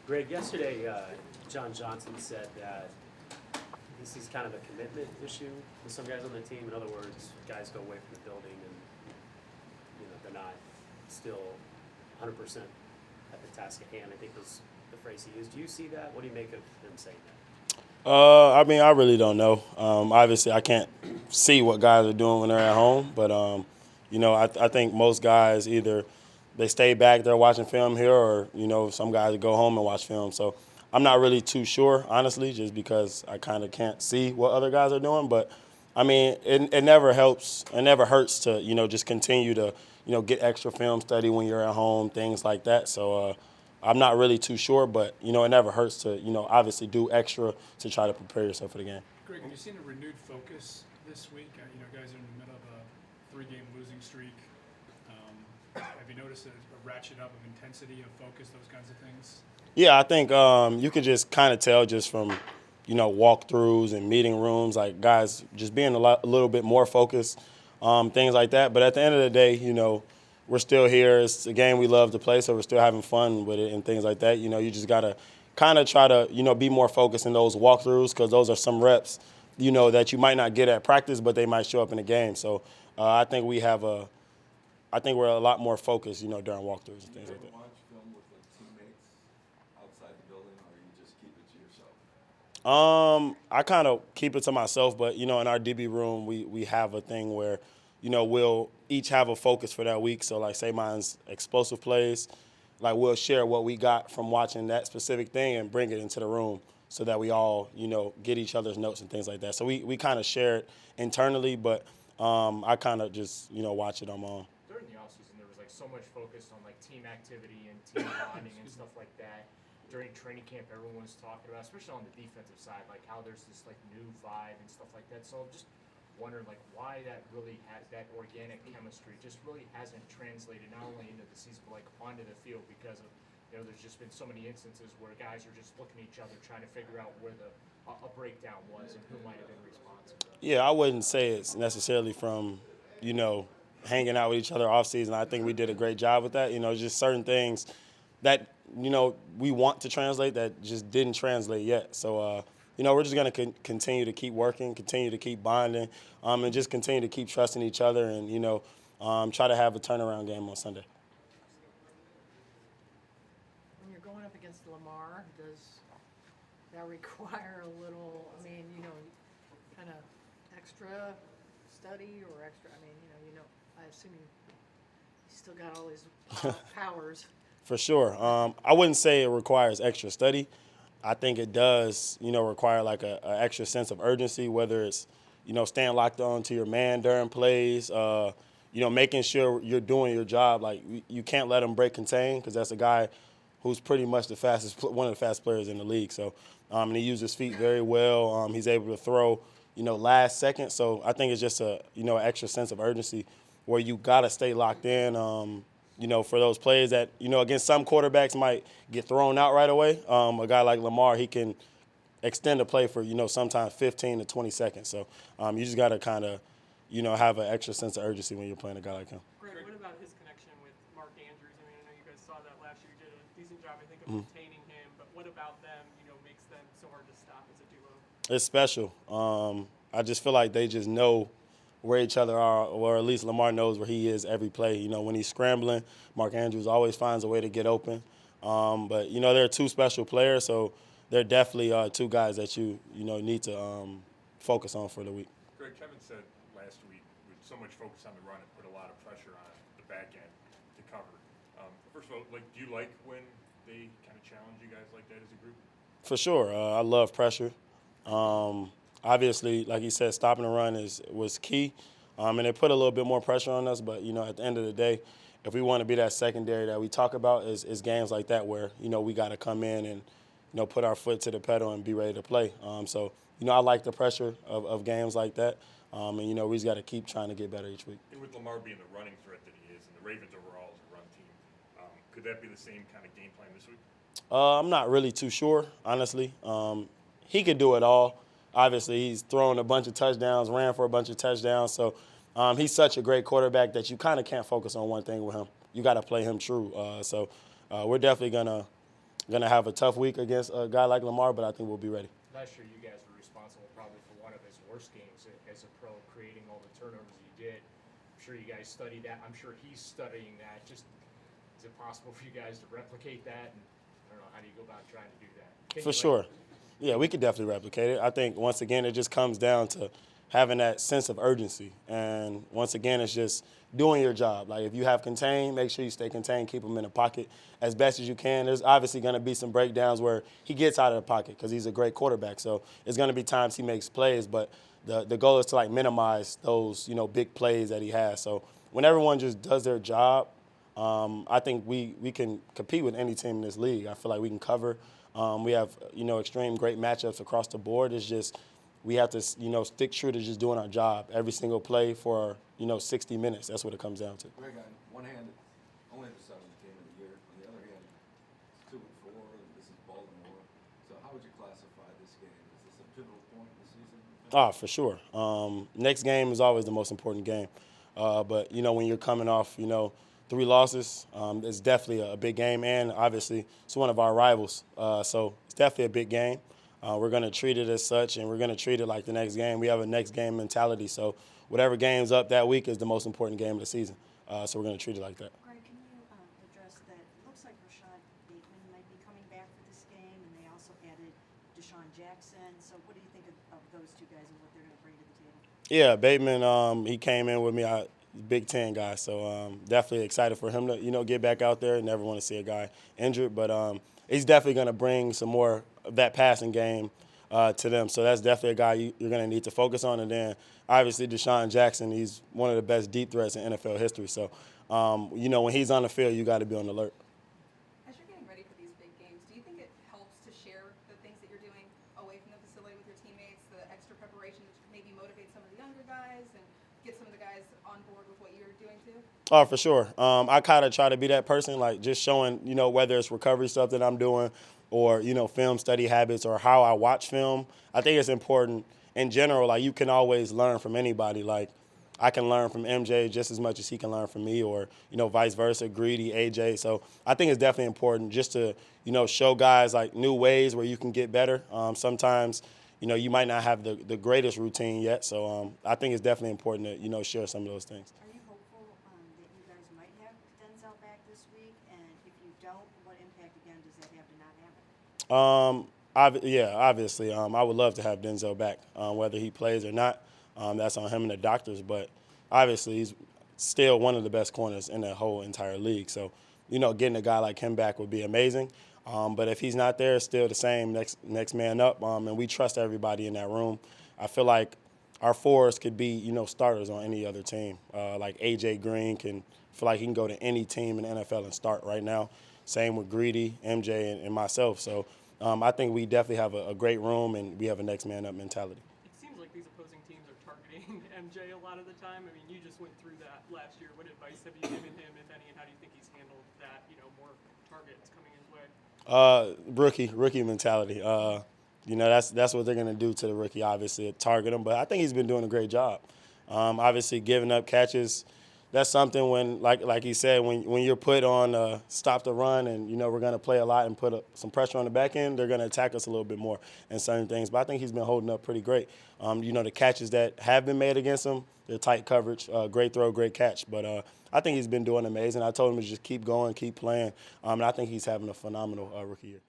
Greg, yesterday, John Johnson said that this is kind of a commitment issue with some guys on the team. In other words, guys go away from the building and they're not still 100% at the task at hand. I think was the phrase he used. Do you see that? What do you make of him saying that? I mean, I really don't know. Obviously, I can't see what guys are doing when they're at home, but I think most guys either they stay back there watching film here, or some guys go home and watch film. So I'm not really too sure, honestly, just because I kind of can't see what other guys are doing. But I mean, it never helps. It never hurts to just continue to get extra film study when you're at home, things like that. So. I'm not really too sure, but, it never hurts to, obviously do extra to try to prepare yourself for the game. Greg, have you seen a renewed focus this week? Guys are in the middle of a 3-game losing streak. Have you noticed a ratchet up of intensity, of focus, those kinds of things? Yeah, I think you could just kind of tell just from, walkthroughs and meeting rooms, like guys just being a little bit more focused, things like that. But at the end of the day, we're still here. It's a game we love to play, so we're still having fun with it and things like that. You just got to kind of try to, be more focused in those walkthroughs, because those are some reps, that you might not get at practice, but they might show up in the game. So I think we're a lot more focused, during walkthroughs and things like that. Watch film with teammates outside the building, or you just keep it to yourself? I kind of keep it to myself, but in our DB room, we have a thing where we'll each have a focus for that week. So, like, say mine's explosive plays, like we'll share what we got from watching that specific thing and bring it into the room so that we all, get each other's notes and things like that. So we kind of share it internally, but I kind of just, watch it on my own. During the offseason, there was, so much focus on, team activity and team bonding and stuff like that. During training camp, everyone was talking about, especially on the defensive side, how there's this, new vibe and stuff like that. So just wondering why that really has that organic chemistry just really hasn't translated not only into the season but onto the field, because of there's just been so many instances where guys are just looking at each other trying to figure out where a breakdown was and who might have been responsible. Yeah, I wouldn't say it's necessarily from hanging out with each other off season. I think we did a great job with that. Just certain things that we want to translate that just didn't translate yet. So we're just going to continue to keep working, continue to keep bonding, and just continue to keep trusting each other and, try to have a turnaround game on Sunday. When you're going up against Lamar, does that require a little, kind of extra study or extra, I assume you still got all these powers. For sure. I wouldn't say it requires extra study. I think it does, require an extra sense of urgency, whether it's, staying locked on to your man during plays, making sure you're doing your job. You can't let him break contain, because that's a guy who's pretty much one of the fastest players in the league. So, and he uses his feet very well. He's able to throw, last second. So I think it's just an extra sense of urgency where you got to stay locked in. For those plays that, against some quarterbacks might get thrown out right away. A guy like Lamar, he can extend a play for, sometimes 15 to 20 seconds. So you just got to kind of, have an extra sense of urgency when you're playing a guy like him. Greg, what about his connection with Mark Andrews? I know you guys saw that last year. You did a decent job, I think, of containing him. But what about them, makes them so hard to stop as a duo? It's special. I just feel like they just know where each other are, or at least Lamar knows where he is every play. When he's scrambling, Mark Andrews always finds a way to get open. But they're two special players, so they're definitely two guys that you need to focus on for the week. Greg, Kevin said last week, with so much focus on the run, it put a lot of pressure on the back end to cover. First of all, do you like when they kind of challenge you guys like that as a group? For sure. I love pressure. Obviously, like he said, stopping the run was key, and it put a little bit more pressure on us. But at the end of the day, if we want to be that secondary that we talk about, is games like that where we got to come in and put our foot to the pedal and be ready to play. So I like the pressure of games like that, and we just got to keep trying to get better each week. And with Lamar being the running threat that he is, and the Ravens overall as a run team, could that be the same kind of game plan this week? I'm not really too sure, honestly. He could do it all. Obviously, he's thrown a bunch of touchdowns, ran for a bunch of touchdowns. So he's such a great quarterback that you kind of can't focus on one thing with him. You got to play him true. So we're definitely going to, going to have a tough week against a guy like Lamar, but I think we'll be ready. Last year, you guys were responsible probably for one of his worst games as a pro, creating all the turnovers you did. I'm sure you guys studied that. I'm sure he's studying that. Just is it possible for you guys to replicate that? And I don't know, how do you go about trying to do that? For sure. Yeah, we could definitely replicate it. I think, once again, it just comes down to having that sense of urgency. And once again, it's just doing your job. Like, if you have contained, make sure you stay contained, keep him in the pocket as best as you can. There's obviously going to be some breakdowns where he gets out of the pocket because he's a great quarterback. So it's going to be times he makes plays, but the goal is to, like, minimize those, big plays that he has. So when everyone just does their job, I think we can compete with any team in this league. I feel like we can cover. We have, extreme great matchups across the board. It's just we have to, stick true to just doing our job every single play for, 60 minutes. That's what it comes down to. Greg, on one hand, only the 7th game of the year. On the other hand, it's 2-4, and this is Baltimore. So how would you classify this game? Is this a pivotal point in the season? Ah, for sure. Next game is always the most important game. But, when you're coming off, 3 losses, it's definitely a big game. And obviously, it's one of our rivals. So it's definitely a big game. We're going to treat it as such, and we're going to treat it like the next game. We have a next game mentality. So whatever game's up that week is the most important game of the season. So we're going to treat it like that. Greg, can you address that? It looks like Rashad Bateman might be coming back for this game, and they also added Deshaun Jackson. So what do you think of those two guys and what they're going to bring to the table? Yeah, Bateman, he came in with me. Big Ten guy, so definitely excited for him to get back out there. Never want to see a guy injured, but he's definitely going to bring some more of that passing game to them. So that's definitely a guy you're going to need to focus on. And then obviously Deshaun Jackson, he's one of the best deep threats in NFL history. So when he's on the field, you got to be on the alert. As you're getting ready for these big games, do you think it helps to share the things that you're doing away from the facility with your teammates, the extra preparation to maybe motivate some of the younger guys and get some of the guys on board with what you're doing too? Oh, for sure. I kind of try to be that person, like just showing, whether it's recovery stuff that I'm doing or, film study habits or how I watch film. I think it's important in general. Like, you can always learn from anybody. Like, I can learn from MJ just as much as he can learn from me, or, vice versa, Greedy, AJ. So I think it's definitely important just to, show guys like new ways where you can get better. Sometimes, you might not have the greatest routine yet. So I think it's definitely important to, share some of those things. Are you hopeful that you guys might have Denzel back this week? And if you don't, what impact, again, does that have to not have it? Obviously. I would love to have Denzel back, whether he plays or not. That's on him and the doctors. But obviously, he's still one of the best corners in the whole entire league. So, getting a guy like him back would be amazing. But if he's not there, it's still the same, next man up. And we trust everybody in that room. I feel like our fours could be, starters on any other team. Like A.J. Green feel like he can go to any team in the NFL and start right now. Same with Greedy, MJ, and myself. So I think we definitely have a great room, and we have a next man up mentality. It seems like these opposing teams are targeting MJ a lot of the time. I mean, you just went through that last year. What advice have you given him, if any, and how do you think he's handled that, more targets coming his way? Rookie mentality. That's what they're going to do to the rookie, obviously, target him. But I think he's been doing a great job. Obviously, giving up catches, that's something when, like he said, when you're put on stop the run and, we're going to play a lot and put some pressure on the back end, they're going to attack us a little bit more in certain things. But I think he's been holding up pretty great. The catches that have been made against him, they're tight coverage, great throw, great catch. But I think he's been doing amazing. I told him to just keep going, keep playing. And I think he's having a phenomenal rookie year.